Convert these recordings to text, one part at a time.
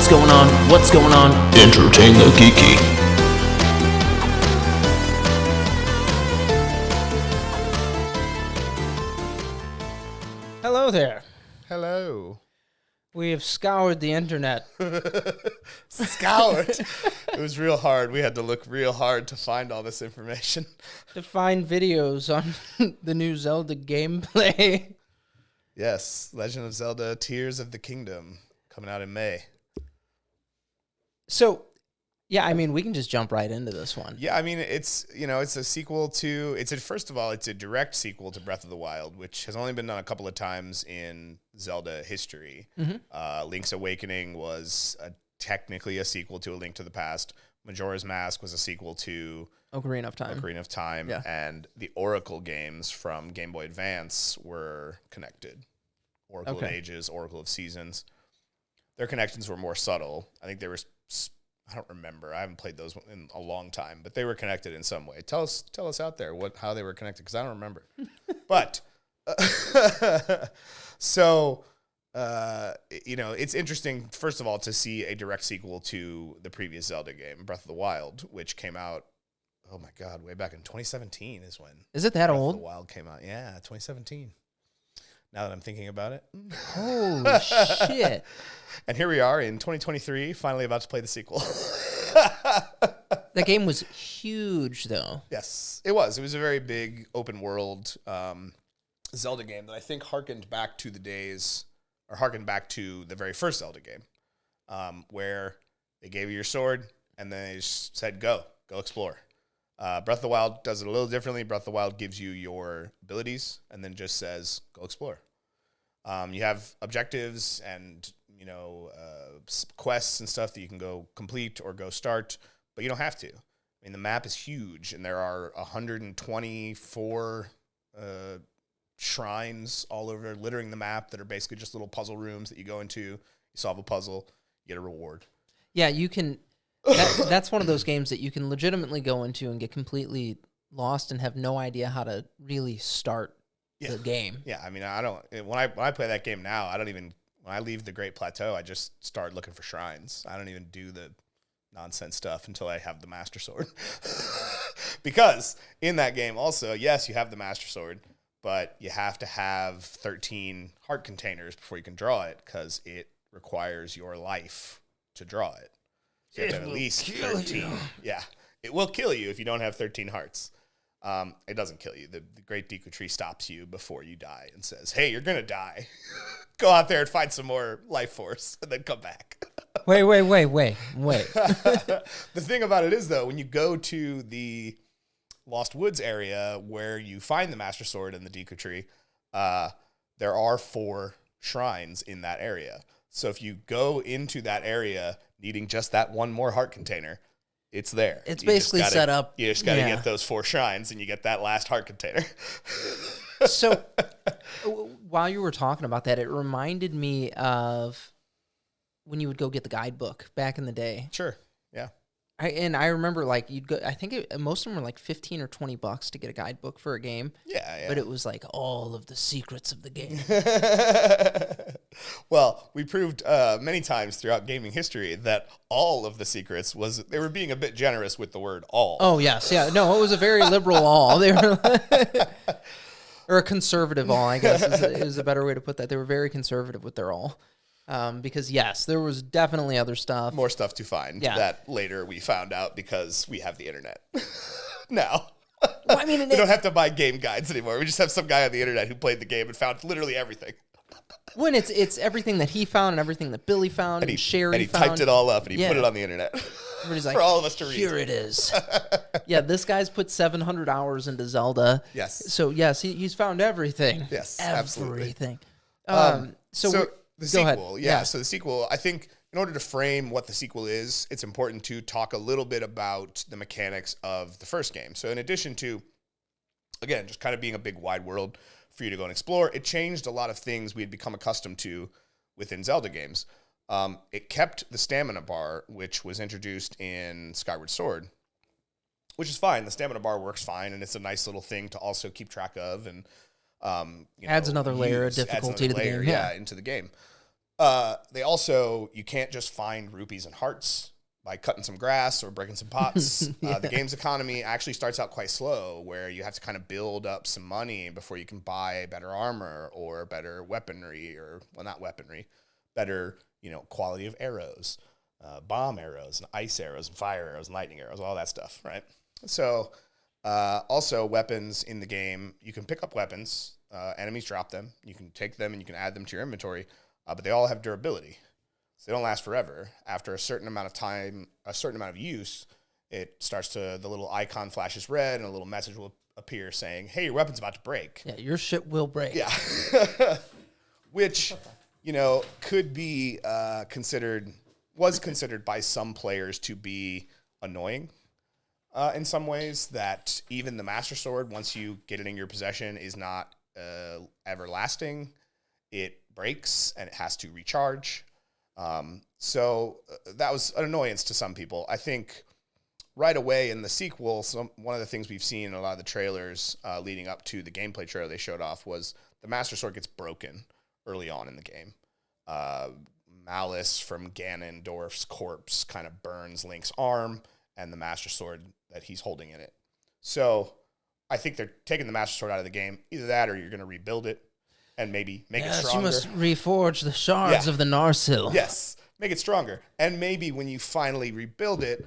What's going on? What's going on? Entertain the Geeky. Hello there. Hello. We have scoured the internet. Scoured. It was real hard. We had to look real hard to find all this information. To find videos on the new Zelda gameplay. Yes, Legend of Zelda Tears of the Kingdom coming out in May. So, yeah, I mean, we can just jump right into this one. Yeah, I mean, it's a sequel to, first of all, it's a direct sequel to Breath of the Wild, which has only been done a couple of times in Zelda history. Mm-hmm. Link's Awakening was technically a sequel to A Link to the Past. Majora's Mask was a sequel to Ocarina of Time. Yeah. And the Oracle games from Game Boy Advance were connected. Oracle of Ages, Oracle of Seasons. Their connections were more subtle. I think they were, I don't remember. I haven't played those in a long time, but they were connected in some way. Tell us out there how they were connected, because I don't remember. But it's interesting, first of all, to see a direct sequel to the previous Zelda game, Breath of the Wild, which came out, oh my God, way back in 2017 is when. Is it that Breath old? of the Wild came out. Yeah, 2017. Now that I'm thinking about it. Holy shit. And here we are in 2023, finally about to play the sequel. That game was huge, though. Yes, it was. It was a very big open world Zelda game that I think harkened back to the very first Zelda game, where they gave you your sword and then they just said, go explore. Breath of the Wild does it a little differently. Breath of the Wild gives you your abilities and then just says, go explore. You have objectives and quests and stuff that you can go complete or go start, but you don't have to. I mean, the map is huge, and there are 124 shrines all over, littering the map, that are basically just little puzzle rooms that you go into. You solve a puzzle, you get a reward. Yeah, you can. That's one of those games that you can legitimately go into and get completely lost and have no idea how to really start the game. Yeah, I mean, I don't. When I play that game now, I don't even. When I leave the Great Plateau, I just start looking for shrines. I don't even do the nonsense stuff until I have the Master Sword. Because in that game also, yes, you have the Master Sword, but you have to have 13 heart containers before you can draw it, because it requires your life to draw it. So you have to have at least 13. Yeah, it will kill you if you don't have 13 hearts. It doesn't kill you. The Great Deku Tree stops you before you die and says, hey, you're going to die. Go out there and find some more life force and then come back. Wait. The thing about it is, though, when you go to the Lost Woods area where you find the Master Sword and the Deku Tree, there are 4 shrines in that area. So if you go into that area needing just that one more heart container, it's there. It's basically set up. You just got to get those 4 shrines, and you get that last heart container. So while you were talking about that, it reminded me of when you would go get the guidebook back in the day. Sure. Yeah. I remember, like, you'd go. I think most of them were like $15 or $20 to get a guidebook for a game. Yeah. But it was like all of the secrets of the game. Well, we proved many times throughout gaming history that all of the secrets they were being a bit generous with the word all. Oh, yes. Yeah. No, it was a very liberal all. They were or a conservative all, I guess is a better way to put that. They were very conservative with their all. Because, yes, there was definitely other stuff. More stuff to find that later we found out because we have the internet now. Well, I mean, we don't have to buy game guides anymore. We just have some guy on the internet who played the game and found literally everything. When it's everything that he found and everything that Billy found and Sherry and he found. Typed it all up and he put it on the internet. Everybody's like, for all of us to read. Here it is. Yeah, this guy's put 700 hours into Zelda. Yes. So, yes, he's found everything. Yes, everything. Absolutely. So the sequel, ahead. So the sequel, I think in order to frame what the sequel is, it's important to talk a little bit about the mechanics of the first game. So in addition to, again, just kind of being a big wide world for you to go and explore, it changed a lot of things we had become accustomed to within Zelda games. It kept the stamina bar, which was introduced in Skyward Sword, which is fine. The stamina bar works fine, and it's a nice little thing to also keep track of and adds another layer of difficulty to the game. Yeah, into the game. They also, you can't just find rupees and hearts by cutting some grass or breaking some pots. The game's economy actually starts out quite slow, where you have to kind of build up some money before you can buy better armor or better weaponry, or, well, not weaponry, better, quality of arrows, bomb arrows and ice arrows and fire arrows and lightning arrows, all that stuff, right? So also weapons in the game, you can pick up weapons, enemies drop them, you can take them and you can add them to your inventory, but they all have durability. So they don't last forever. After a certain amount of time, a certain amount of use, it starts to, the little icon flashes red and a little message will appear saying, hey, your weapon's about to break. Yeah, your shit will break. Yeah. Which, could be was considered by some players to be annoying in some ways, that even the Master Sword, once you get it in your possession, is not everlasting. It breaks and it has to recharge. So that was an annoyance to some people. I think right away in the sequel, one of the things we've seen in a lot of the trailers leading up to the gameplay trailer they showed off was the Master Sword gets broken early on in the game. Malice from Ganondorf's corpse kind of burns Link's arm and the Master Sword that he's holding in it. So I think they're taking the Master Sword out of the game. Either that or you're going to rebuild it and maybe make it stronger. You must reforge the shards of the Narsil. Yes, make it stronger. And maybe when you finally rebuild it,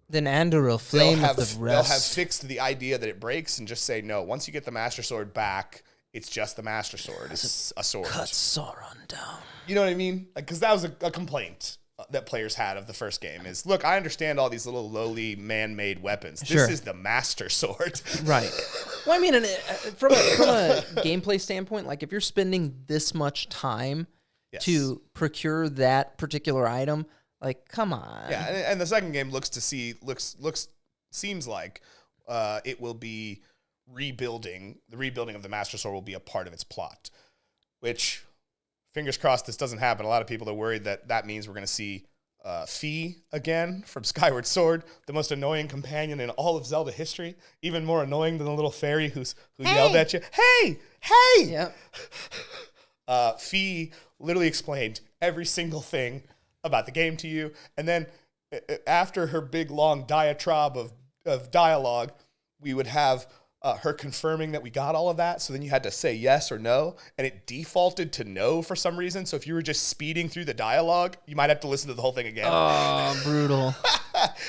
then Andoril, flame of the rest. They'll have fixed the idea that it breaks and just say, no, once you get the Master Sword back, it's just the Master Sword. It's a sword. Cut Sauron down. You know what I mean? Because that was a complaint that players had of the first game is, look, I understand all these little lowly man-made weapons. Sure. This is the Master Sword. Right. Well, I mean, from a gameplay standpoint, like if you're spending this much time to procure that particular item, like, come on. Yeah, and the second game seems like it will be rebuilding. The rebuilding of the Master Sword will be a part of its plot, which, fingers crossed this doesn't happen. A lot of people are worried that means we're going to see Fi again from Skyward Sword, the most annoying companion in all of Zelda history, even more annoying than the little fairy who yelled at you. Hey! Yep. Fi literally explained every single thing about the game to you, and then after her big long diatribe of dialogue, we would have her confirming that we got all of that. So then you had to say yes or no, and it defaulted to no for some reason. So if you were just speeding through the dialogue, you might have to listen to the whole thing again. Oh, brutal.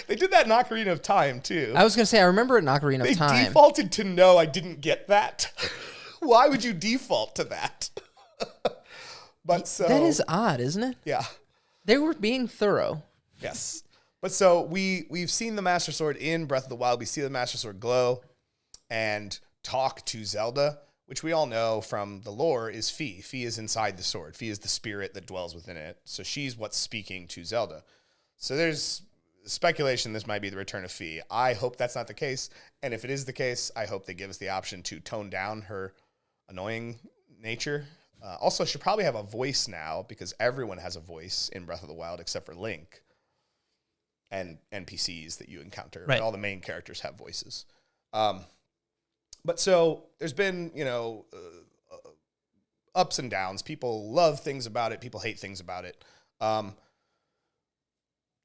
They did that in Ocarina of Time too. I was going to say, I remember it in Ocarina of Time. They defaulted to no, I didn't get that. Why would you default to that? But so that is odd, isn't it? Yeah. They were being thorough. Yes. But so we've seen the Master Sword in Breath of the Wild. We see the Master Sword glow and talk to Zelda, which we all know from the lore is Fi. Fi is inside the sword. Fi is the spirit that dwells within it. So she's what's speaking to Zelda. So there's speculation this might be the return of Fi. I hope that's not the case. And if it is the case, I hope they give us the option to tone down her annoying nature. Also, she'll probably have a voice now because everyone has a voice in Breath of the Wild except for Link and NPCs that you encounter. Right. All the main characters have voices. But so there's been, ups and downs. People love things about it. People hate things about it.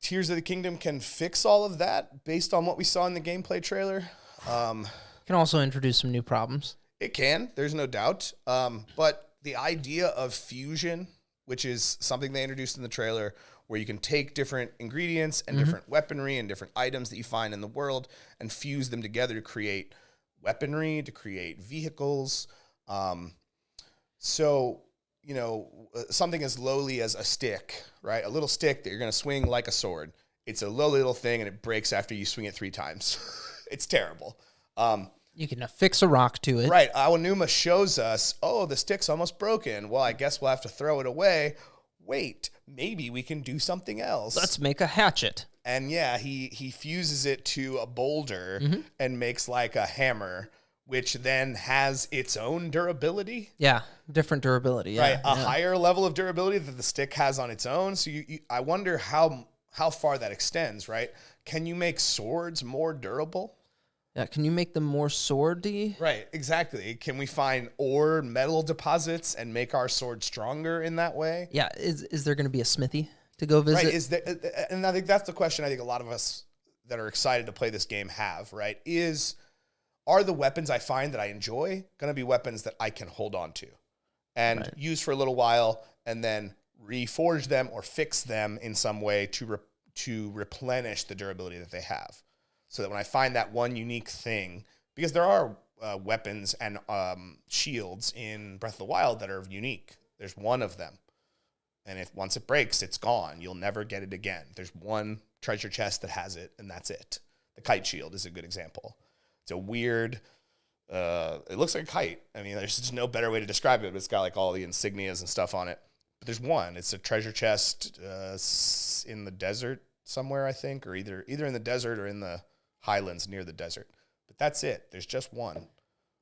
Tears of the Kingdom can fix all of that based on what we saw in the gameplay trailer. Can also introduce some new problems. It can. There's no doubt. But the idea of fusion, which is something they introduced in the trailer, where you can take different ingredients and different weaponry and different items that you find in the world and fuse them together to create weaponry, to create vehicles. So, something as lowly as a stick, right? A little stick that you're going to swing like a sword. It's a low little thing and it breaks after you swing it 3 times. It's terrible. You can affix a rock to it. Right. Aonuma shows us, the stick's almost broken. Well, I guess we'll have to throw it away. Wait, maybe we can do something else. Let's make a hatchet. And yeah, he fuses it to a boulder and makes like a hammer, which then has its own durability. Yeah, different durability. Yeah, right, a higher level of durability that the stick has on its own. So I wonder how far that extends, right? Can you make swords more durable? Yeah, can you make them more swordy? Right, exactly. Can we find ore metal deposits and make our sword stronger in that way? Yeah, is there going to be a smithy to go visit? Right, is there, and I think that's the question I think a lot of us that are excited to play this game have, right? Are the weapons I find that I enjoy going to be weapons that I can hold on to and use for a little while and then reforge them or fix them in some way to replenish the durability that they have? So that when I find that one unique thing, because there are weapons and shields in Breath of the Wild that are unique. There's one of them. And if once it breaks, it's gone. You'll never get it again. There's one treasure chest that has it, and that's it. The kite shield is a good example. It's a weird, it looks like a kite. I mean, there's just no better way to describe it, but it's got like all the insignias and stuff on it. But there's one. It's a treasure chest in the desert somewhere, I think, or either in the desert or in the highlands near the desert. But that's it. There's just one.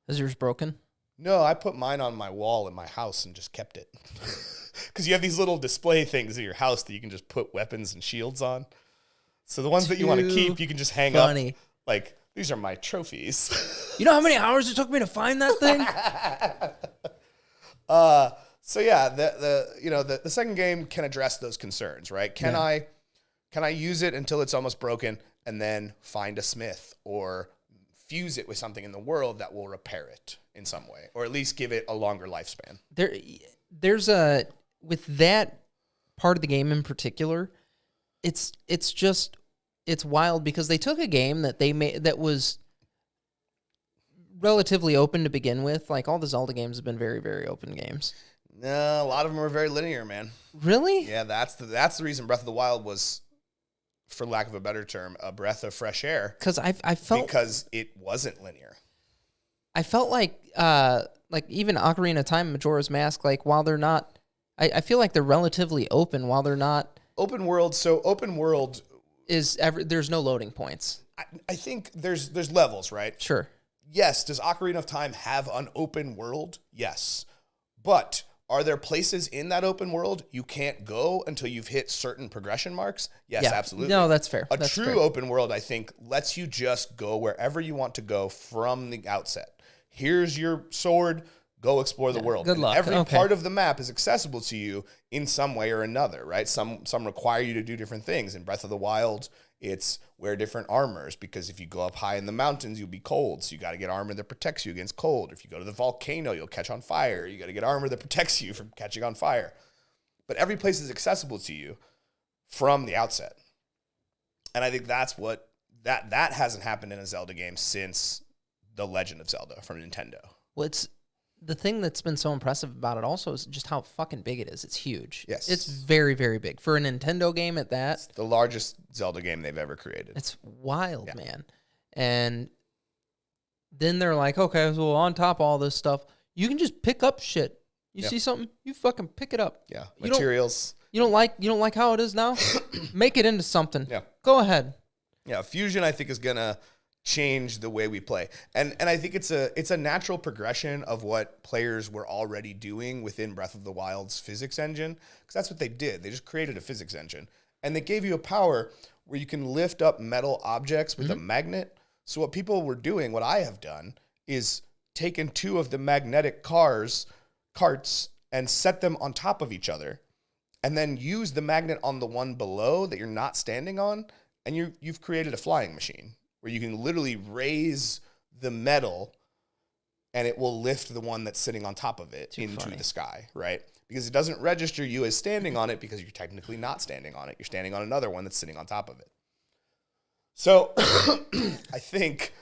Is yours broken? No, I put mine on my wall in my house and just kept it. Because you have these little display things in your house that you can just put weapons and shields on. So the ones that you want to keep, you can just hang up. Like, these are my trophies. You know how many hours it took me to find that thing? So yeah, the second game can address those concerns, right? Can I use it until it's almost broken and then find a smith or fuse it with something in the world that will repair it in some way, or at least give it a longer lifespan? There's with that part of the game in particular, it's wild because they took a game that they made that was relatively open to begin with. Like all the Zelda games have been very, very open games. No, a lot of them are very linear, man. Really? Yeah, that's the reason Breath of the Wild was, for lack of a better term, a breath of fresh air. Because I felt because it wasn't linear. I felt like even Ocarina of Time, Majora's Mask, like while they're not, I feel like they're relatively open while they're not open world. So open world there's no loading points. I think there's levels, right? Sure. Yes. Does Ocarina of Time have an open world? Yes. But are there places in that open world you can't go until you've hit certain progression marks? Yes, absolutely. No, that's fair. A true open world, I think, lets you just go wherever you want to go from the outset. Here's your sword. Go explore the world. Good luck. Every part of the map is accessible to you in some way or another, right? Some require you to do different things. In Breath of the Wild, it's wear different armors because if you go up high in the mountains, you'll be cold. So you got to get armor that protects you against cold. If you go to the volcano, you'll catch on fire. You got to get armor that protects you from catching on fire. But every place is accessible to you from the outset. And I think that's what that hasn't happened in a Zelda game since The Legend of Zelda from Nintendo. Well, it's the thing that's been so impressive about it also is just how fucking big it is. It's huge. Yes. It's very, very big. For a Nintendo game at that. It's the largest Zelda game they've ever created. It's wild, man. And then they're like, okay, so on top of all this stuff, you can just pick up shit. You see something, you fucking pick it up. Yeah. Materials. You don't like how it is now? Make it into something. Yeah. Go ahead. Yeah, fusion I think is gonna change the way we play. And I think it's a natural progression of what players were already doing within Breath of the Wild's physics engine, because that's what they did. They just created a physics engine. And they gave you a power where you can lift up metal objects with a magnet. So what people were doing, what I have done, is taken two of the magnetic carts, and set them on top of each other, and then use the magnet on the one below that you're not standing on, and you've created a flying machine where you can literally raise the metal and it will lift the one that's sitting on top of it into the sky, right? Because it doesn't register you as standing on it because you're technically not standing on it. You're standing on another one that's sitting on top of it. So I think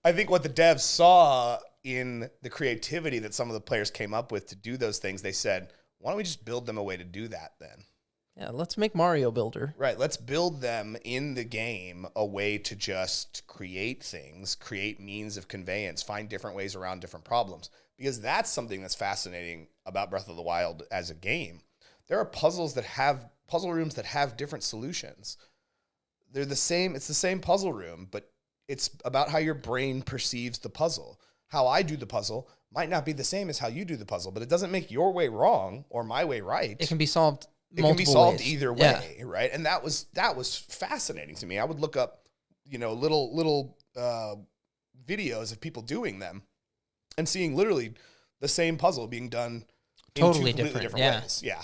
what the devs saw in the creativity that some of the players came up with to do those things, they said, why don't we just build them a way to do that then? Yeah, let's make Mario Builder. Right, let's build them in the game a way to just create things, create means of conveyance, find different ways around different problems. Because that's something that's fascinating about Breath of the Wild as a game. There are puzzle rooms that have different solutions. They're the same, it's the same puzzle room, but it's about how your brain perceives the puzzle. How I do the puzzle might not be the same as how you do the puzzle, but it doesn't make your way wrong or my way right. It can be solved ways. Either way, right? And that was fascinating to me. I would look up, little videos of people doing them and seeing literally the same puzzle being done Totally in two completely different ways. Yeah.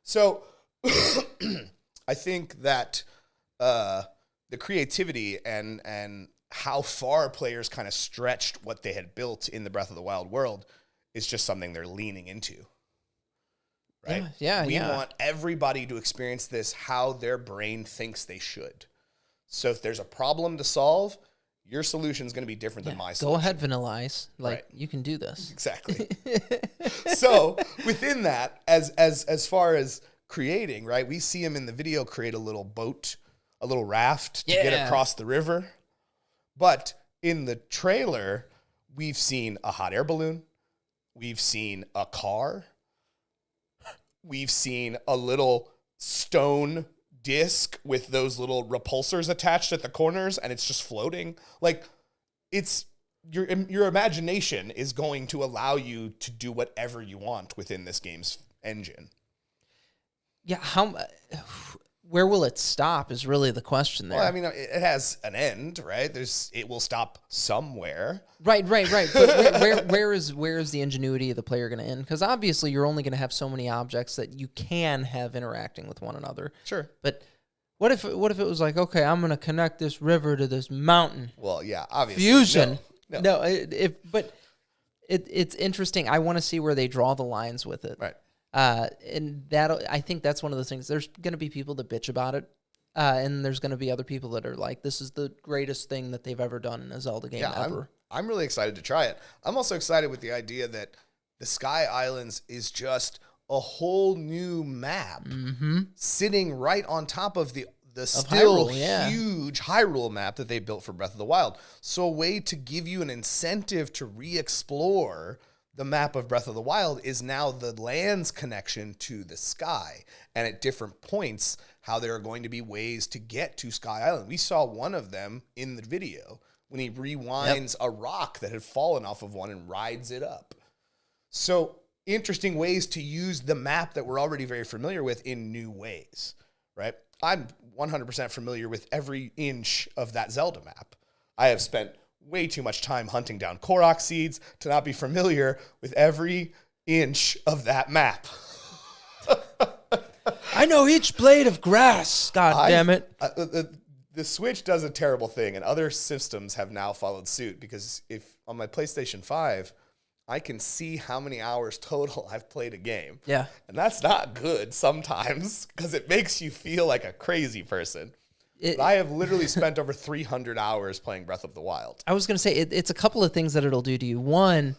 So I think that the creativity and how far players kind of stretched what they had built in the Breath of the Wild world is just something they're leaning into. Right? Yeah. We want everybody to experience this how their brain thinks they should. So if there's a problem to solve, your solution is going to be different than my solution. Go ahead, Vanilla Ice. You can do this. Exactly. So within that, as far as creating, right, we see him in the video create a little boat, a little raft to get across the river. But in the trailer, we've seen a hot air balloon. We've seen a car. We've seen a little stone disc with those little repulsors attached at the corners, and it's just floating. Like, it's your imagination is going to allow you to do whatever you want within this game's engine. Yeah, where will it stop is really the question there. Well, I mean, it has an end, right? It will stop somewhere. Right. But where is the ingenuity of the player going to end? Because obviously you're only going to have so many objects that you can have interacting with one another. Sure. But what if it was like, okay, I'm going to connect this river to this mountain? Well, yeah, obviously. Fusion. No. It's interesting. I want to see where they draw the lines with it. Right. And I think that's one of those things. There's going to be people that bitch about it. And there's going to be other people that are like, this is the greatest thing that they've ever done in a Zelda game ever. I'm really excited to try it. I'm also excited with the idea that the Sky Islands is just a whole new map sitting right on top of the still Hyrule, huge Hyrule map that they built for Breath of the Wild. So a way to give you an incentive to re-explore the map of Breath of the Wild is now the land's connection to the sky. And at different points, how there are going to be ways to get to Sky Island. We saw one of them in the video when he rewinds a rock that had fallen off of one and rides it up. So interesting ways to use the map that we're already very familiar with in new ways, right? I'm 100% familiar with every inch of that Zelda map. I have spent way too much time hunting down Korok seeds to not be familiar with every inch of that map. I know each blade of grass. God damn it. The Switch does a terrible thing, and other systems have now followed suit, because if on my PlayStation 5, I can see how many hours total I've played a game. Yeah. And that's not good sometimes, because it makes you feel like a crazy person. I have literally spent over 300 hours playing Breath of the Wild. I was going to say, it's a couple of things that it'll do to you. One,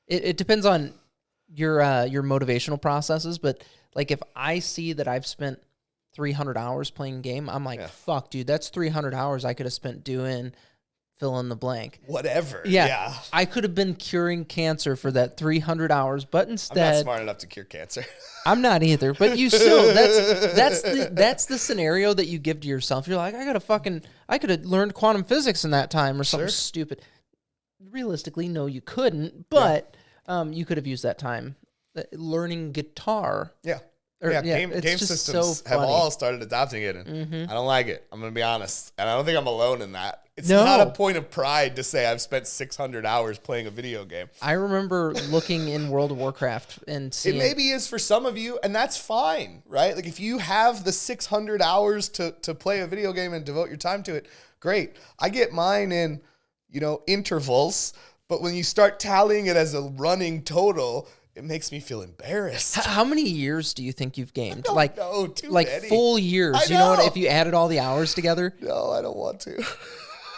it depends on your motivational processes, but like if I see that I've spent 300 hours playing a game, I'm like, fuck, dude, that's 300 hours I could have spent doing fill in the blank. Whatever. Yeah. I could have been curing cancer for that 300 hours, but instead... I'm not smart enough to cure cancer. I'm not either, but you still, that's the scenario that you give to yourself. You're like, I could have learned quantum physics in that time or something stupid. Realistically, no, you couldn't, but you could have used that time learning guitar. Yeah. Game systems so have all started adopting it, and I don't like it. I'm going to be honest, and I don't think I'm alone in that. It's not a point of pride to say I've spent 600 hours playing a video game. I remember looking in World of Warcraft and seeing... It maybe is for some of you, and that's fine, right? Like, if you have the 600 hours to play a video game and devote your time to it, great. I get mine in, intervals, but when you start tallying it as a running total... It makes me feel embarrassed. How many years do you think you've gamed? Too many. Full years. You know what? If you added all the hours together. No, I don't want to.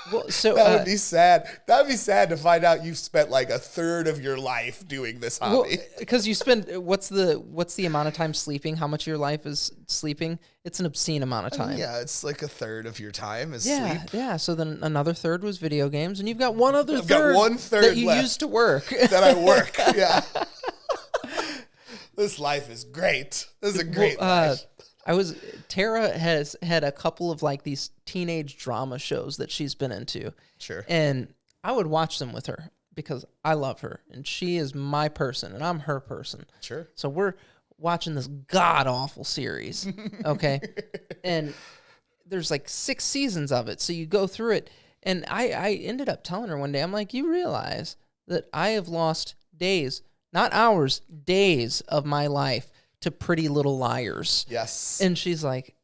Well, so that would be sad. That would be sad to find out you've spent like a third of your life doing this hobby. Because you spend what's the amount of time sleeping? How much of your life is sleeping? It's an obscene amount of time. Yeah, it's like a third of your time is sleep. Yeah. So then another third was video games, and you've got one other third. Got 1/3 that you used to work. That I work. Yeah. This life is great. This is a great life. Tara has had a couple of like these teenage drama shows that she's been into. Sure. And I would watch them with her because I love her and she is my person and I'm her person. Sure. So we're watching this god awful series. Okay. And there's like 6 seasons of it. So you go through it And I ended up telling her one day, I'm like, you realize that I have lost days, not hours, days of my life to Pretty Little Liars. Yes. And she's like,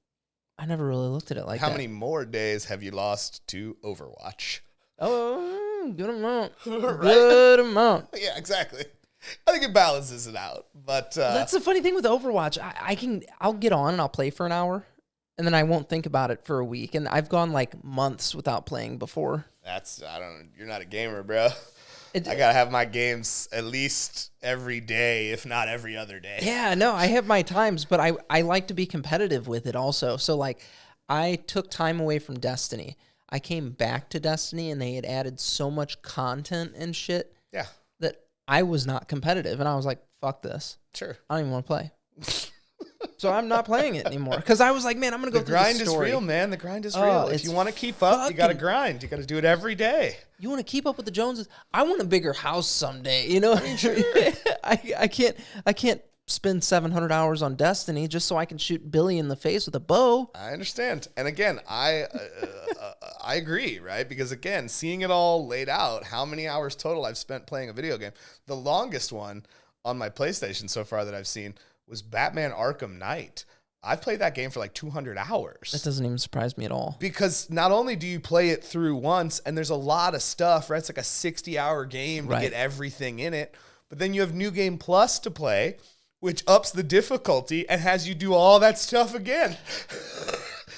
I never really looked at it like How that. many more days have you lost to Overwatch? Oh, good amount. Right? Good amount. Yeah, exactly. I think it balances it out. But That's the funny thing with Overwatch. I'll get on and I'll play for an hour, and then I won't think about it for a week. And I've gone like months without playing before. you're not a gamer, bro. I gotta have my games at least every day, if not every other day. Yeah, no, I have my times, but I like to be competitive with it also. So like, I took time away from Destiny. I came back to Destiny, and they had added so much content and shit. Yeah, that I was not competitive, and I was like, fuck this. sure. I don't even want to play. So I'm not playing it anymore. Because I was like, man, I'm going to go through grind the is story. real, man. The grind is real. If you want to keep up, you got to grind. You got to do it every day. You want to keep up with the Joneses? I want a bigger house someday. You know, Sure. I can't spend 700 hours on Destiny just so I can shoot Billy in the face with a bow. I understand. And again, I agree, right? Because again, seeing it all laid out, how many hours total I've spent playing a video game. The longest one on my PlayStation so far that I've seen was Batman Arkham Knight. I've played that game for like 200 hours. That doesn't even surprise me at all. Because not only do you play it through once, and there's a lot of stuff, right? It's like a 60-hour game to get everything in it. But then you have New Game Plus to play, which ups the difficulty and has you do all that stuff again.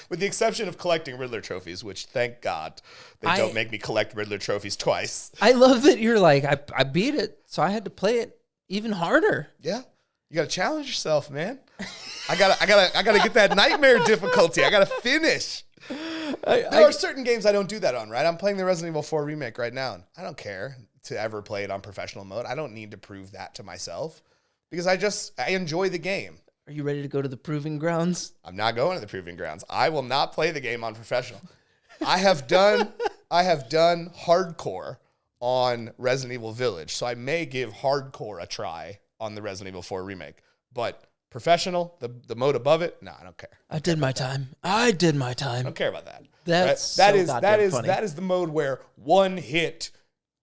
With the exception of collecting Riddler trophies, which thank God they don't make me collect Riddler trophies twice. I love that you're like, I beat it, so I had to play it even harder. Yeah. You gotta challenge yourself, man. I gotta get that nightmare difficulty. I gotta finish. There are certain games I don't do that on, right? I'm playing the Resident Evil 4 remake right now, and I don't care to ever play it on professional mode. I don't need to prove that to myself because I enjoy the game. Are you ready to go to the proving grounds? I'm not going to the proving grounds. I will not play the game on professional. I have done hardcore on Resident Evil Village, so I may give hardcore a try on the Resident Evil 4 remake. But professional, the mode above it, no, I don't care. I did my time. I don't care about that. That's right? funny. That is the mode where one hit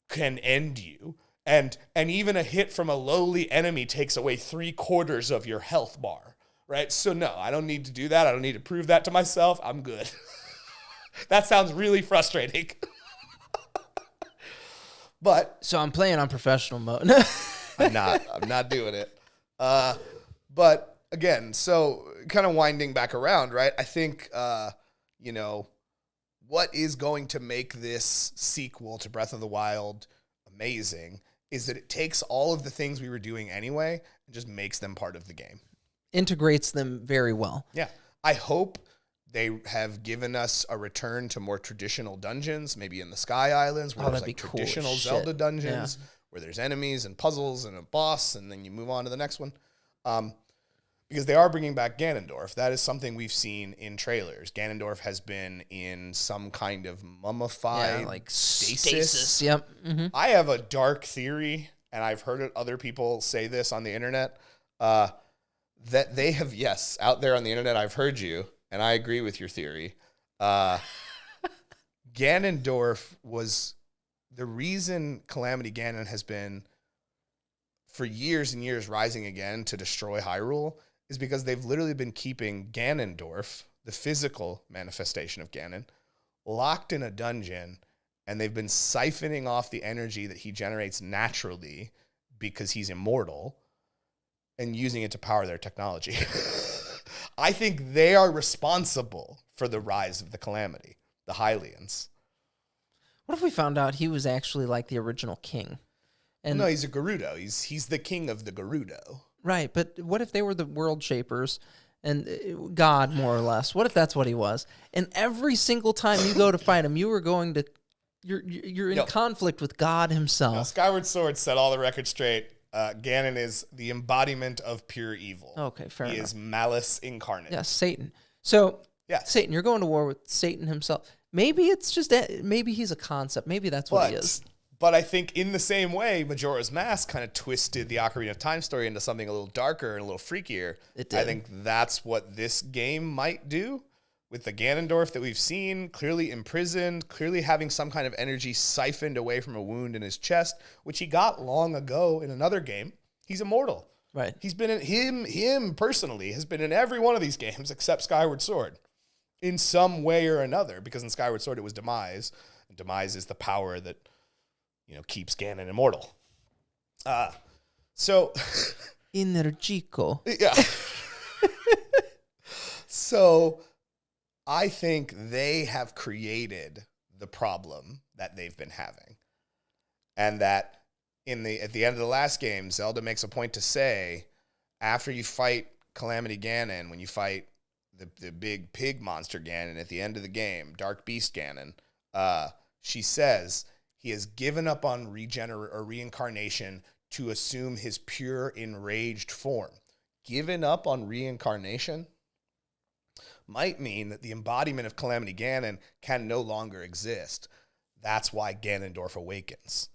can end you. And even a hit from a lowly enemy takes away 3/4 of your health bar, right? So no, I don't need to do that. I don't need to prove that to myself. I'm good. That sounds really frustrating. But so I'm playing on professional mode. I'm not doing it. But again, so kind of winding back around, right? I think, what is going to make this sequel to Breath of the Wild amazing is that it takes all of the things we were doing anyway and just makes them part of the game. Integrates them very well. Yeah. I hope they have given us a return to more traditional dungeons, maybe in the Sky Islands, where there's like traditional Zelda dungeons, where there's enemies and puzzles and a boss, and then you move on to the next one. Because they are bringing back Ganondorf. That is something we've seen in trailers. Ganondorf has been in some kind of mummified stasis. Yep. Mm-hmm. I have a dark theory, and I've heard other people say this on the internet, that they have, yes, out there on the internet, I've heard you, and I agree with your theory. Ganondorf was the reason Calamity Ganon has been for years and years rising again to destroy Hyrule is because they've literally been keeping Ganondorf, the physical manifestation of Ganon, locked in a dungeon, and they've been siphoning off the energy that he generates naturally because he's immortal and using it to power their technology. I think they are responsible for the rise of the Calamity, the Hylians. What if we found out he was actually like the original king? And no, he's a Gerudo. He's the king of the Gerudo. Right, but what if they were the world shapers and God, more or less? What if that's what he was? And every single time you go to fight him, you're in conflict with God himself. Now, Skyward Sword set all the records straight. Ganon is the embodiment of pure evil. Okay, fair enough. He is malice incarnate. Yes, Satan. So, yes. Satan, you're going to war with Satan himself. Maybe it's just maybe he's a concept. Maybe that's what he is. But I think in the same way, Majora's Mask kind of twisted the Ocarina of Time story into something a little darker and a little freakier. It did. I think that's what this game might do. with the Ganondorf that we've seen, clearly imprisoned, clearly having some kind of energy siphoned away from a wound in his chest, which he got long ago in another game, he's immortal. Right. He's been in him personally has been in every one of these games except Skyward Sword in some way or another, because in Skyward Sword it was Demise, and Demise is the power that, keeps Ganon immortal. So Energico. yeah. So I think they have created the problem that they've been having. And that at the end of the last game, Zelda makes a point to say, after you fight Calamity Ganon, when you fight the big pig monster Ganon at the end of the game, Dark Beast Ganon, she says he has given up on reincarnation to assume his pure enraged form. Given up on reincarnation might mean that the embodiment of Calamity Ganon can no longer exist. That's why Ganondorf awakens.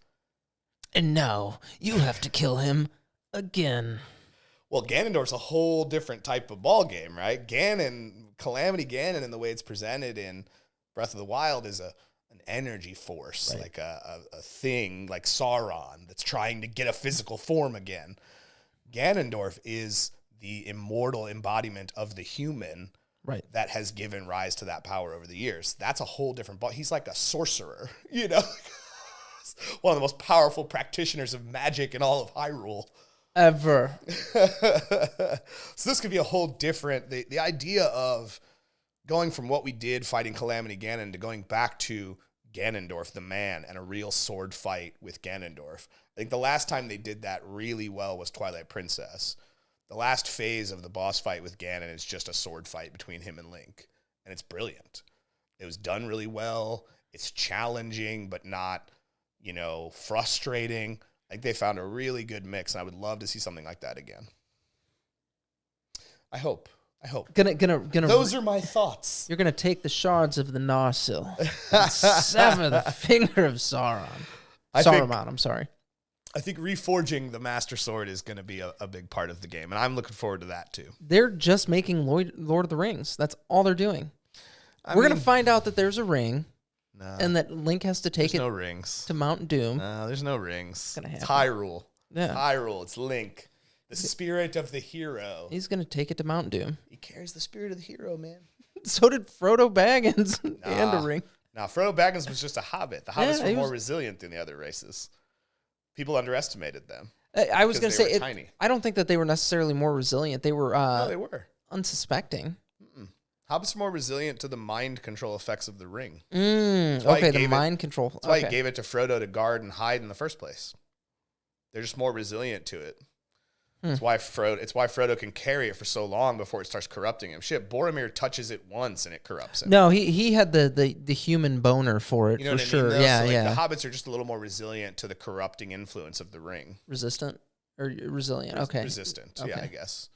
And now you have to kill him again. Well, Ganondorf's a whole different type of ball game, right? Calamity Ganon, in the way it's presented in Breath of the Wild, is an energy force, right. Like a thing like Sauron that's trying to get a physical form again. Ganondorf is the immortal embodiment of the human, right, that has given rise to that power over the years. That's a whole different ball. He's like a sorcerer, one of the most powerful practitioners of magic in all of Hyrule. Ever. So this could be a whole different, the idea of going from what we did fighting Calamity Ganon to going back to Ganondorf the man and a real sword fight with Ganondorf. I think the last time they did that really well was Twilight Princess. The last phase of the boss fight with Ganon is just a sword fight between him and Link, and it's brilliant. It was done really well. It's challenging, but not, frustrating. I think they found a really good mix, and I would love to see something like that again. I hope. Gonna. Those are my thoughts. You're gonna take the shards of the Narsil, and sever the finger of Sauron. I'm sorry. I think reforging the Master Sword is going to be a big part of the game, and I'm looking forward to that too. They're just making Lord of the Rings. That's all they're doing. We're going to find out that there's a ring, and that Link has to take no rings to Mount Doom. No, there's no rings. It's Hyrule. Yeah. Hyrule. It's Link, the spirit of the hero. He's going to take it to Mount Doom. He carries the spirit of the hero, man. So did Frodo Baggins and a ring. Nah, Frodo Baggins was just a hobbit. The hobbits were more resilient than the other races. People underestimated them. I was going to say, tiny. I don't think that they were necessarily more resilient. They were, no, they were unsuspecting. Hobbits are more resilient to the mind control effects of the ring. Okay, the mind control. That's why he gave it to Frodo to guard and hide in the first place. They're just more resilient to it. It's why Frodo can carry it for so long before it starts corrupting him. Shit, Boromir touches it once and it corrupts him. No, he had the human boner for it, for sure. Yeah, so yeah. The hobbits are just a little more resilient to the corrupting influence of the ring. Resistant or resilient? Okay. Resistant, okay. Yeah, I guess.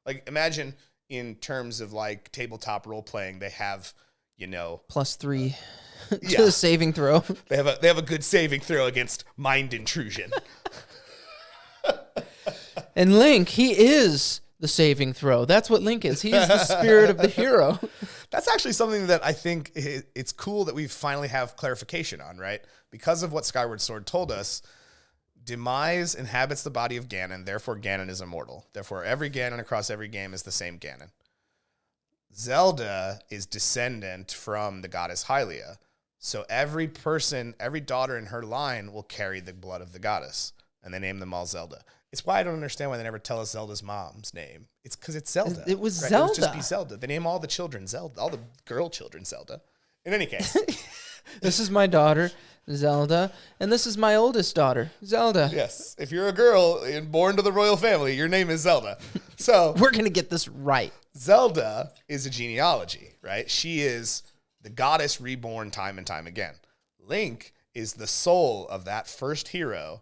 Like, imagine in terms of like tabletop role playing, they have, +3 to the saving throw. They have a good saving throw against mind intrusion. And Link, he is the saving throw. That's what Link is. He is the spirit of the hero. That's actually something that I think it's cool that we finally have clarification on, right? Because of what Skyward Sword told us, Demise inhabits the body of Ganon, therefore Ganon is immortal. Therefore, every Ganon across every game is the same Ganon. Zelda is descendant from the goddess Hylia. So every daughter in her line will carry the blood of the goddess. And they name them all Zelda. It's why I don't understand why they never tell us Zelda's mom's name. It's because it's Zelda. It was Zelda. It would just be Zelda. They name all the children Zelda, all the girl children Zelda. In any case. This is my daughter, Zelda, and this is my oldest daughter, Zelda. Yes. If you're a girl and born to the royal family, your name is Zelda. So we're going to get this right. Zelda is a genealogy, right? She is the goddess reborn time and time again. Link is the soul of that first hero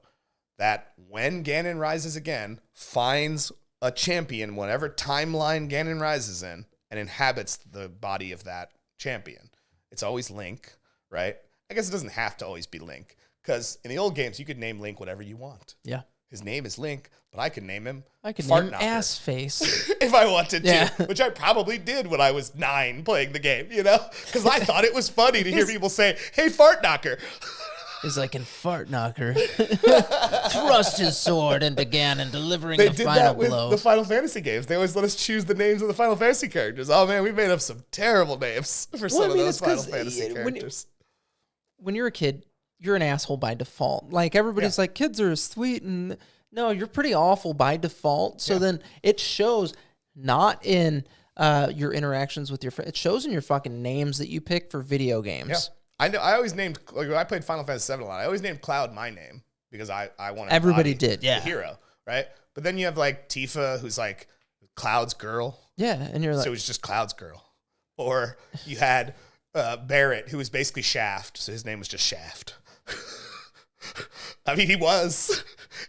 that when Ganon rises again, finds a champion, whatever timeline Ganon rises in, and inhabits the body of that champion. It's always Link, right? I guess it doesn't have to always be Link, because in the old games, you could name Link whatever you want. Yeah. His name is Link, but I could name him I could Fart name him Knocker Ass Face. if I wanted to. Yeah, Ass Face. If I wanted to, Yeah. which I probably did when I was 9 playing the game, because I thought it was funny to hear people say, "Hey, Fart Knocker." He's like, and Fart Knocker thrust his sword into Ganon, delivering They the did final that with blow. the Final Fantasy games. They always let us choose the names of the Final Fantasy characters. Oh man, we made up some terrible names for some of those Final Fantasy characters. When you're a kid, you're an asshole by default. Like everybody's like, kids are sweet, and no, you're pretty awful by default. So then it shows not in your interactions with your friends. It shows in your fucking names that you pick for video games. Yeah. I know. I always named, like when I played Final Fantasy VII a lot, I always named Cloud my name because I wanted Everybody to did, yeah. the hero, right? But then you have like Tifa, who's like Cloud's girl. Yeah, and you're like, So it's just Cloud's girl. Or you had Barrett, who was basically Shaft, so his name was just Shaft. I mean, he was.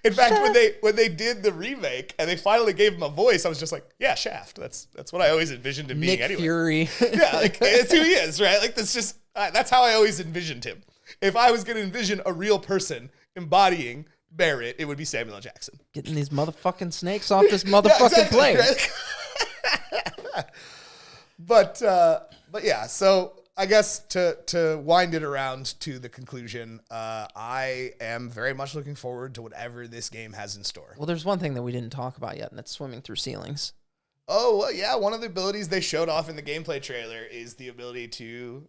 In fact, when they did the remake and they finally gave him a voice, I was just like, yeah, Shaft. That's what I always envisioned him being Nick anyway. Fury. Yeah, like it's who he is, right? Like that's just that's how I always envisioned him. If I was going to envision a real person embodying Barrett, it would be Samuel L. Jackson. Getting these motherfucking snakes off this motherfucking plane. Right? But yeah, so I guess to wind it around to the conclusion, I am very much looking forward to whatever this game has in store. Well, there's one thing that we didn't talk about yet, and that's swimming through ceilings. Oh, well, yeah, one of the abilities they showed off in the gameplay trailer is the ability to,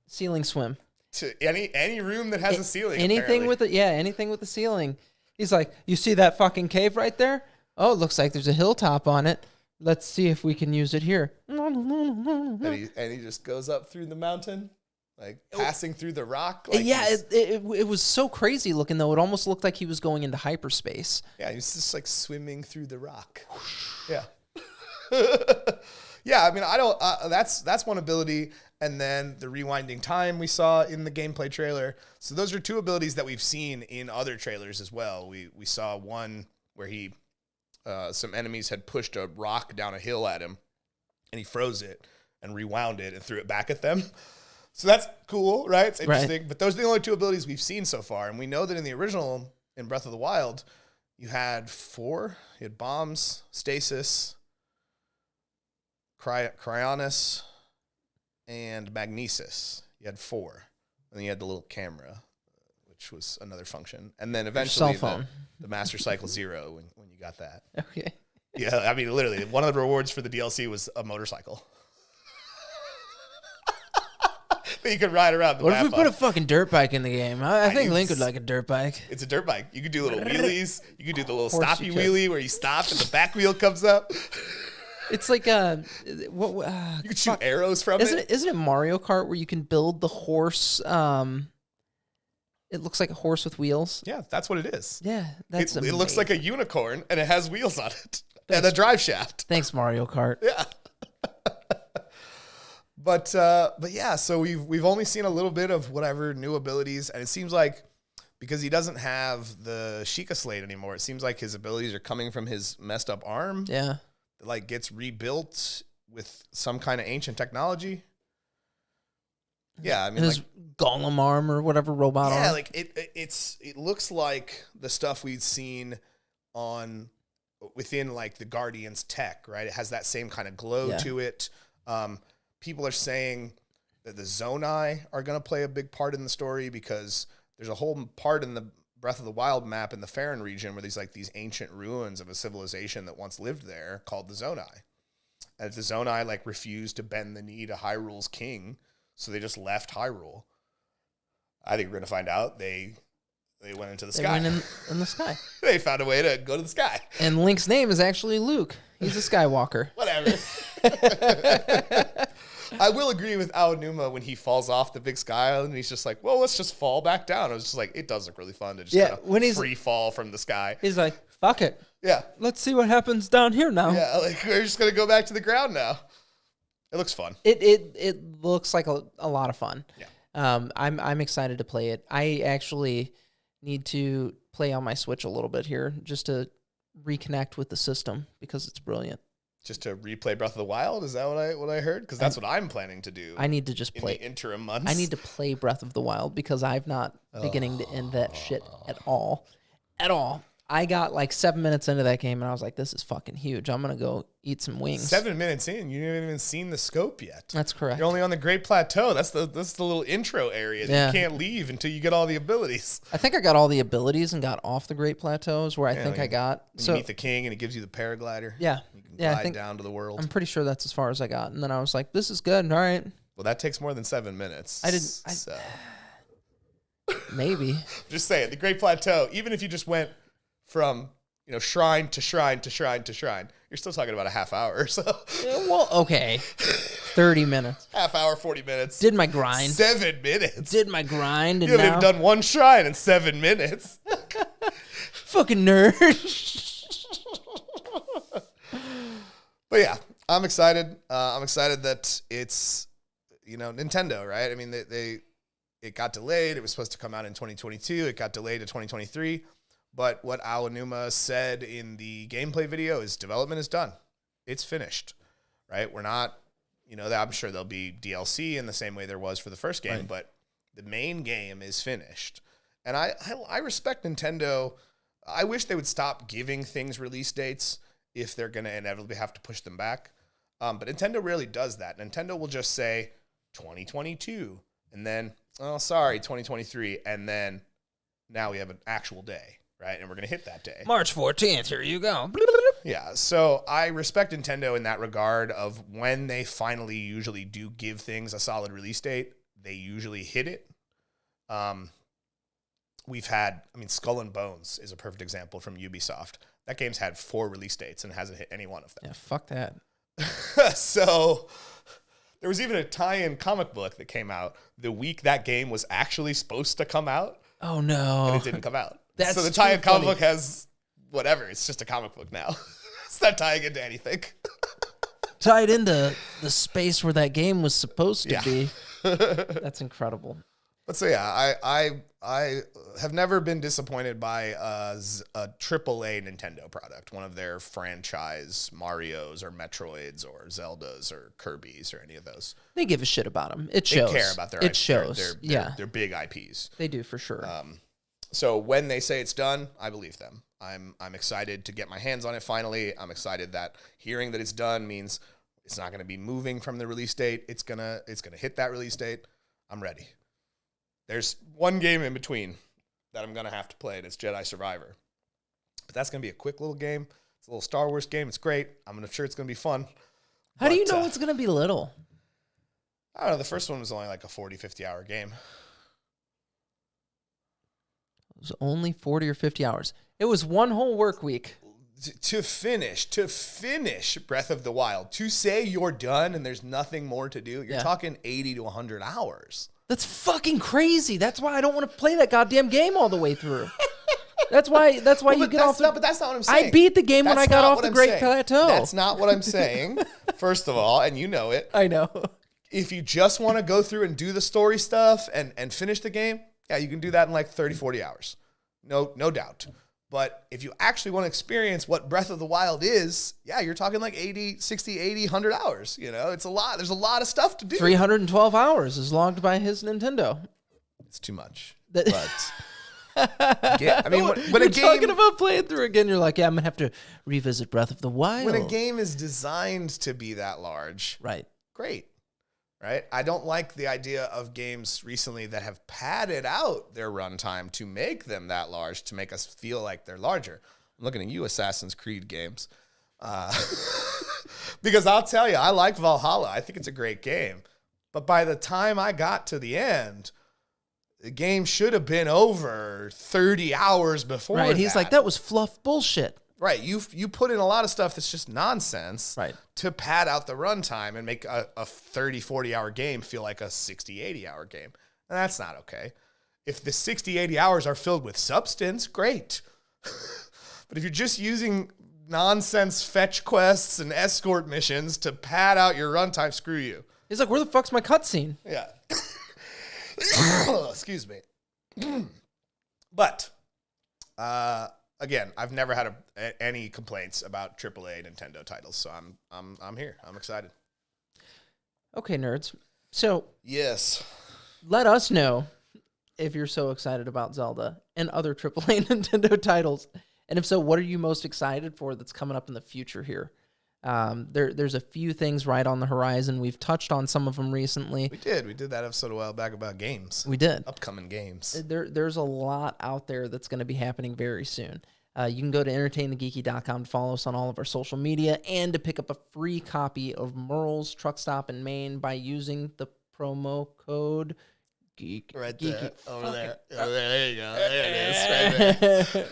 Ceiling swim. to any room that has a ceiling. Anything apparently. anything with the ceiling. He's like, you see that fucking cave right there? Oh, it looks like there's a hilltop on it. Let's see if we can use it here. And he just goes up through the mountain, like passing through the rock. Like Yeah, it was so crazy looking, though. It almost looked like he was going into hyperspace. yeah, he's just like swimming through the rock. Yeah. Yeah, I mean, I don't. That's one ability, and then the rewinding time we saw in the gameplay trailer. So those are two abilities that we've seen in other trailers as well. We saw one where he, some enemies had pushed a rock down a hill at him, and he froze it and rewound it and threw it back at them. So that's cool, right? It's interesting. Right. But those are the only two abilities we've seen so far, and we know that in the original, in Breath of the Wild, you had 4. You had bombs, stasis, Cryonis, and Magnesis. You had 4. And then you had the little camera, which was another function. And then eventually the Master Cycle 0 when you got that. Okay. Yeah, I mean, literally, one of the rewards for the DLC was a motorcycle. That you could ride around the map. What if we put a fucking dirt bike in the game? I think Link would like a dirt bike. It's a dirt bike. You could do little wheelies. You could do the little stoppy wheelie where you stop and the back wheel comes up. It's like you could shoot arrows from it. Isn't it Mario Kart where you can build the horse? It looks like a horse with wheels. Yeah, that's what it is. Yeah, that's it looks like a unicorn and it has wheels on it and a drive shaft. Thanks, Mario Kart. Yeah. But yeah, so we've only seen a little bit of whatever new abilities, and it seems like because he doesn't have the Sheikah Slate anymore, it seems like his abilities are coming from his messed up arm. Yeah. That like gets rebuilt with some kind of ancient technology. Yeah, I mean, his golem arm or whatever robot arm. Yeah, like it looks like the stuff we'd seen within like the Guardians tech, right? It has that same kind of glow to it. People are saying that the Zonai are going to play a big part in the story because there's a whole part in the Breath of the Wild map in the Faron region where there's like these ancient ruins of a civilization that once lived there called the Zonai. And the Zonai like refused to bend the knee to Hyrule's king, so they just left Hyrule. I think we're going to find out they went into the sky. They went in the sky. They found a way to go to the sky. And Link's name is actually Luke. He's a Skywalker. Whatever. I will agree with Aonuma when he falls off the big sky island and he's just like, well, let's just fall back down. I was just like, it does look really fun to just kind of free fall from the sky. He's like, fuck it. Yeah. Let's see what happens down here now. Yeah, like we're just going to go back to the ground now. It looks fun. It looks like a lot of fun. Yeah. I'm excited to play it. I actually need to play on my Switch a little bit here just to reconnect with the system because it's brilliant. Just to replay Breath of the Wild? Is that what I heard? Because that's what I'm planning to do. I need to just play in the interim months. I need to play Breath of the Wild because I've not beginning to end that shit at all. At all. I got like 7 minutes into that game, and I was like, this is fucking huge. I'm going to go eat some wings. 7 minutes in, you haven't even seen the scope yet. That's correct. You're only on the Great Plateau. That's the little intro area that you can't leave until you get all the abilities. I think I got all the abilities and got off the Great Plateaus where I think I got. You meet the king, and he gives you the paraglider. Yeah. You can glide down to the world. I'm pretty sure that's as far as I got. And then I was like, this is good. All right. Well, that takes more than 7 minutes. Maybe. Just saying, the Great Plateau, even if you just went from shrine to shrine to shrine to shrine, you're still talking about a half hour or so. Well, okay. 30 minutes. Half hour, 40 minutes. Did my grind. 7 minutes. Did my grind. You haven't even done one shrine in 7 minutes. Fucking nerd. But yeah, I'm excited. I'm excited that it's, Nintendo, right? I mean, it got delayed. It was supposed to come out in 2022. It got delayed to 2023. But what Aonuma said in the gameplay video is development is done. It's finished, right? We're not, I'm sure there'll be DLC in the same way there was for the first game, but the main game is finished. And I respect Nintendo. I wish they would stop giving things release dates if they're going to inevitably have to push them back. But Nintendo rarely does that. Nintendo will just say 2022 and then, 2023. And then now we have an actual day. Right, and we're going to hit that day. March 14th, here you go. Yeah, so I respect Nintendo in that regard of when they finally usually do give things a solid release date, they usually hit it. We've had, Skull and Bones is a perfect example from Ubisoft. That game's had 4 release dates and hasn't hit any one of them. Yeah, fuck that. So there was even a tie-in comic book that came out the week that game was actually supposed to come out. Oh, no. And it didn't come out. So the tie-in comic book has whatever. It's just a comic book now. It's not tying into anything. Tied into the space where that game was supposed to be. That's incredible. But so yeah, I have never been disappointed by a AAA Nintendo product, one of their franchise Marios or Metroids or Zeldas or Kirby's or any of those. They give a shit about them. It shows. They care about their IP. It shows. They're big IPs. They do for sure. So when they say it's done, I believe them. I'm excited to get my hands on it finally. I'm excited that hearing that it's done means it's not going to be moving from the release date. It's gonna hit that release date. I'm ready. There's one game in between that I'm going to have to play, and it's Jedi Survivor. But that's going to be a quick little game. It's a little Star Wars game. It's great. I'm sure it's going to be fun. How do you know it's going to be little? I don't know. The first one was only like a 40, 50-hour game. It was only 40 or 50 hours. It was one whole work week. To finish Breath of the Wild, to say you're done and there's nothing more to do, you're talking 80 to 100 hours. That's fucking crazy. That's why I don't want to play that goddamn game all the way through. That's why you get off the... But that's not what I'm saying. I beat the game when I got off the Great Plateau. That's not what I'm saying, first of all, and you know it. I know. If you just want to go through and do the story stuff and finish the game, yeah, you can do that in like 30, 40 hours. No doubt. But if you actually want to experience what Breath of the Wild is, yeah, you're talking like 80, 60, 80, 100 hours. It's a lot. There's a lot of stuff to do. 312 hours is logged by his Nintendo. It's too much. But yeah, when you're talking about playing through again, you're like, yeah, I'm going to have to revisit Breath of the Wild. When a game is designed to be that large, right? Great. Right? I don't like the idea of games recently that have padded out their runtime to make them that large, to make us feel like they're larger. I'm looking at you, Assassin's Creed games. Because I'll tell you, I like Valhalla. I think it's a great game. But by the time I got to the end, the game should have been over 30 hours before Right, he's like, that was fluff bullshit. Right, you put in a lot of stuff that's just nonsense to pad out the runtime and make a 30, 40-hour game feel like a 60, 80-hour game. And that's not okay. If the 60, 80 hours are filled with substance, great. But if you're just using nonsense fetch quests and escort missions to pad out your runtime, screw you. He's like, where the fuck's my cutscene? Yeah. Excuse me. But... again, I've never had any complaints about AAA Nintendo titles, so I'm here. I'm excited. Okay, nerds. So yes, let us know if you're so excited about Zelda and other AAA Nintendo titles, And if so, what are you most excited for that's coming up in the future here? There's a few things right on the horizon. We've touched on some of them recently. We did that episode a while back about games. We did. Upcoming games. There's a lot out there that's going to be happening very soon. You can go to entertainthegeeky.com to follow us on all of our social media and to pick up a free copy of Merle's Truck Stop in Maine by using the promo code Geek. Right Geeky. there. Over there. There you go. There it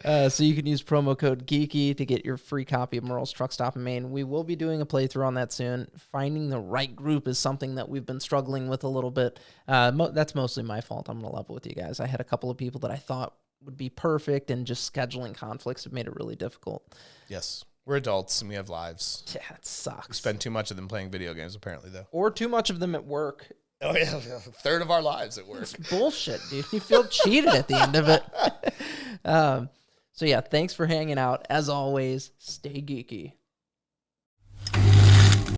is. So you can use promo code Geeky to get your free copy of Merle's Truck Stop in Maine. We will be doing a playthrough on that soon. Finding the right group is something that we've been struggling with a little bit. That's mostly my fault. I'm going to level with you guys. I had a couple of people that I thought would be perfect, and just scheduling conflicts have made it really difficult. Yes. We're adults and we have lives. Yeah, it sucks. We spend too much of them playing video games, apparently, though. Or too much of them at work. Oh, yeah. A third of our lives at work. It's bullshit, dude. You feel cheated at the end of it. So, yeah, thanks for hanging out. As always, stay geeky.